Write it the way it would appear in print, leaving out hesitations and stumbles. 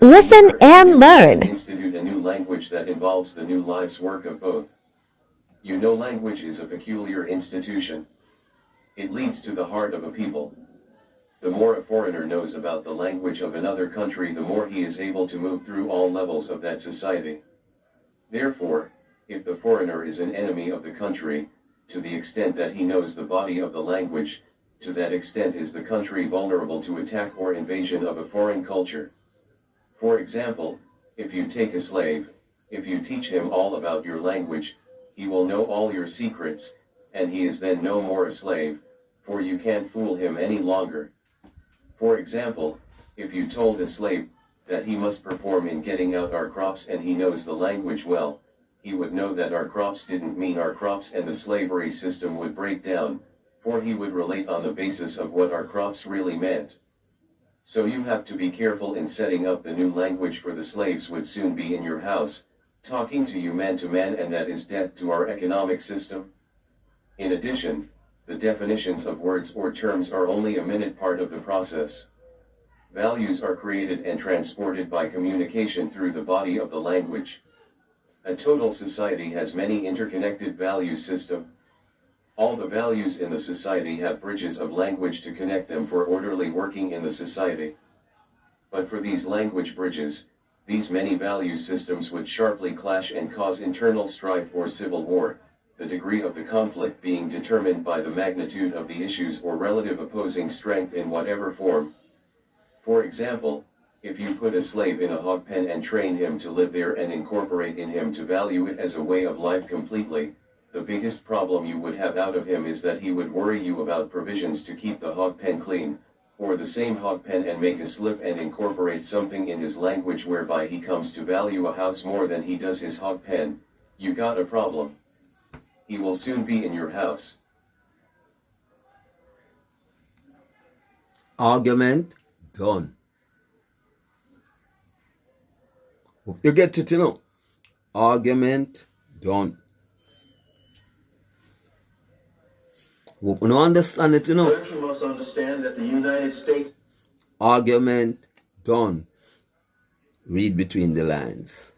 Listen and learn. Institute a new language that involves the new life's work of both. You know, language is a peculiar institution. It leads to the heart of a people. The more a foreigner knows about the language of another country, the more he is able to move through all levels of that society. Therefore, if the foreigner is an enemy of the country, to the extent that he knows the body of the language, to that extent is the country vulnerable to attack or invasion of a foreign culture. For example, if you take a slave, if you teach him all about your language, he will know all your secrets, and he is then no more a slave, for you can't fool him any longer. For example, if you told a slave that he must perform in getting out our crops and he knows the language well, he would know that our crops didn't mean our crops, and the slavery system would break down, for he would relate on the basis of what our crops really meant. So you have to be careful in setting up the new language, for the slaves would soon be in your house, talking to you man to man, and that is death to our economic system. In addition, the definitions of words or terms are only a minute part of the process. Values are created and transported by communication through the body of the language. A total society has many interconnected value systems. All the values in the society have bridges of language to connect them for orderly working in the society. But for these language bridges, these many value systems would sharply clash and cause internal strife or civil war, the degree of the conflict being determined by the magnitude of the issues or relative opposing strength in whatever form. For example, if you put a slave in a hog pen and train him to live there and incorporate in him to value it as a way of life completely, the biggest problem you would have out of him is that he would worry you about provisions to keep the hog pen clean, or the same hog pen and make a slip and incorporate something in his language whereby he comes to value a house more than he does his hog pen. You got a problem. He will soon be in your house. Argument done. Hope you get it, Argument done. Hope you understand it, First, you must understand that the United States. Argument done. Read between the lines.